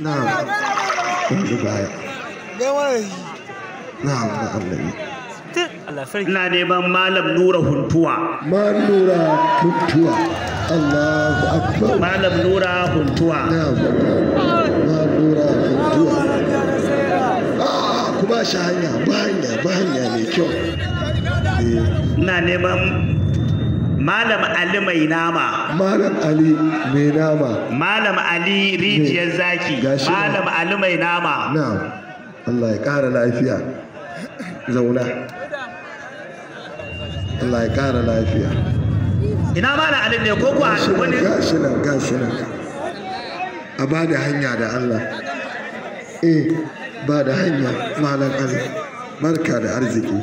na'am wanda baya na'am na'am nabi ina neman malam Nura Huntuwa. Malam Nura Huntuwa. Allahu akbar. Malam Nura Huntuwa. Na'am. Malam Nura Huntuwa. Kuma shi hanya ba hanya mai kyau. Ina neman Malam Ali mai nama. Malam Ali mai nama. Malam Ali rijiyar zaki. Malam Ali mai nama. Na'am. Allah ya ƙara lafiya. Zauna. Allah ya ƙara lafiya. Ina Malam Ali ne ko kuwa wani? Gashi nan. A ba da hanya da Allah. Ba da hanya Malam Ali. Barka da arziki.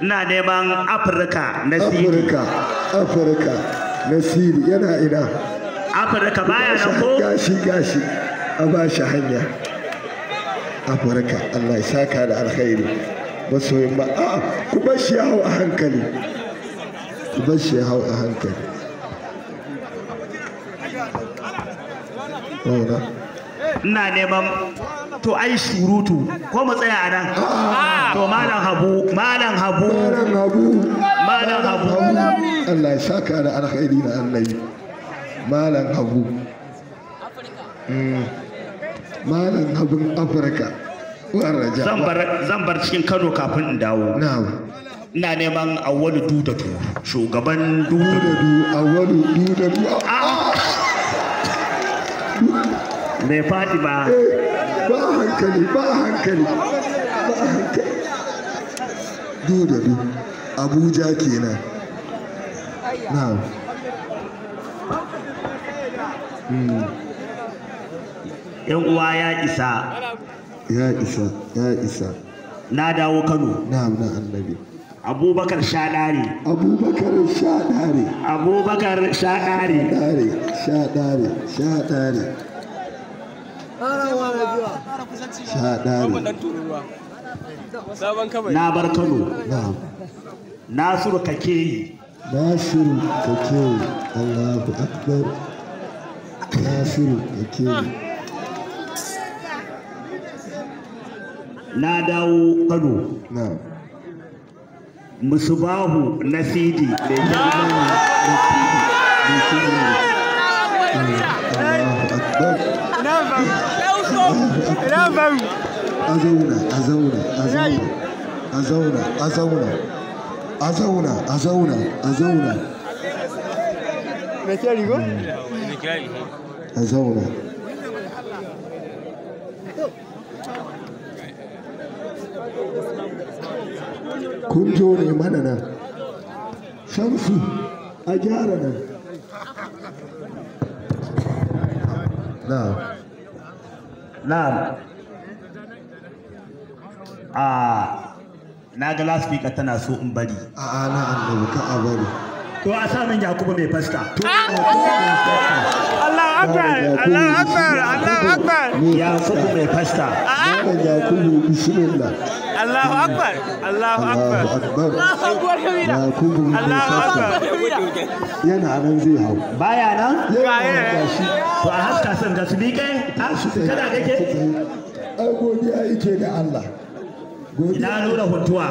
Ina neman Afirka na Siri. Afirka na Siri yana ina. Afirka baya nan ko? Gashi a ba shi hanya. Afirka Allah ya saka da alkhairi. Masoyin ba ku bar shi ya hau a hankali. Ina neman to ai surutu ko mu tsaya a nan. To Malam Habu. Allah ya saka da alkhairi na Allah. Malam Habu. Malam Habun Afirka. Zan bar cikin Kano kafin in dawo. Ina neman Awwalu Dudadu, shugaban Dudadu. Awwalu Dudadu. Bai faɗi ba. Ba hankali. Dudadu. Abuja kenan. Na'am. Yan uwa ya isa. Na dawo Kano. Na'am na annabi. Abubakar Shaɗari. Na bar Kano. Na'am. Nasiru Kakeyi. Allahu akbar. Nasiru Kakeyi. Na dawo Kano. Na'am. Musubahu Nasidi. A zauna. Kun jo ne mana nan. Shamsu a gyara nan. Na'am. Na ga last week tana so in bari. A'a na annabi ka a bari. To a samun Yakubu mai fasta. Allahu Akbar. Yakubu mai fasta. Yakubu bismillah. Allahu Akbar. Yakubu mai fasta. Yana nan zai hau. Baya nan? Yana shi. To a haska san da su liƙe? Kada kake? Ai godiya yake da Allah. Ina Nura Huntuwa.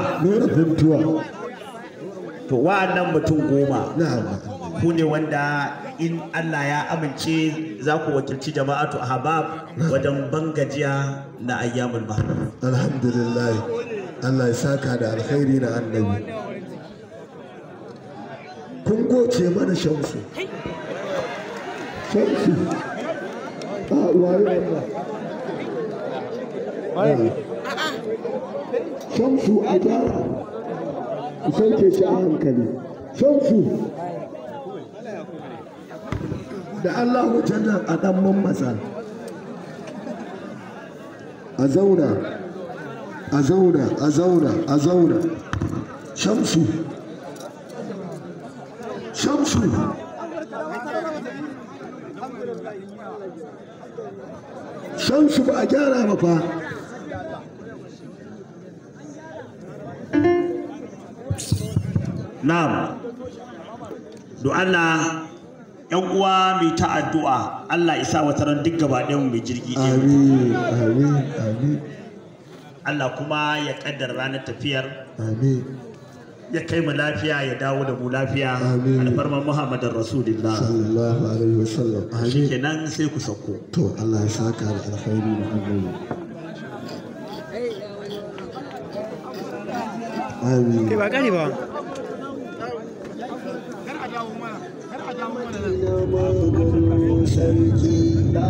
To wa'annan mutum 10 ku ne wanda in Allah ya amince za ku wakilci jama'atu ahbab wajen bangajiya na ayyamul mahram. Alhamdulillah. Allah ya saka da alkhairi na annabi. Kun goce mana Shamsu. Shamsu a gyara. Ku sauke shi a hankali. Shamsu. Da Allah wajen nan a ɗan mammasa. A zauna. Shamsu. Shamsu ba a gyara ba fa. Na'am. Do Allah yan uwa mai ta addu'a Allah isa wata ran duk gaba ɗayan mai jirgi ɗaya amin amin amin Allah kuma ya kaddara ranar tafiyar amin ya kai mu lafiya ya dawo da mu lafiya alfarman Muhammadin Rasulullah sallallahu alaihi wasallam amin shikenan sai ku sauko to Allah ya saka da alkhairi da amin amin Ke ba kare ba. sarki da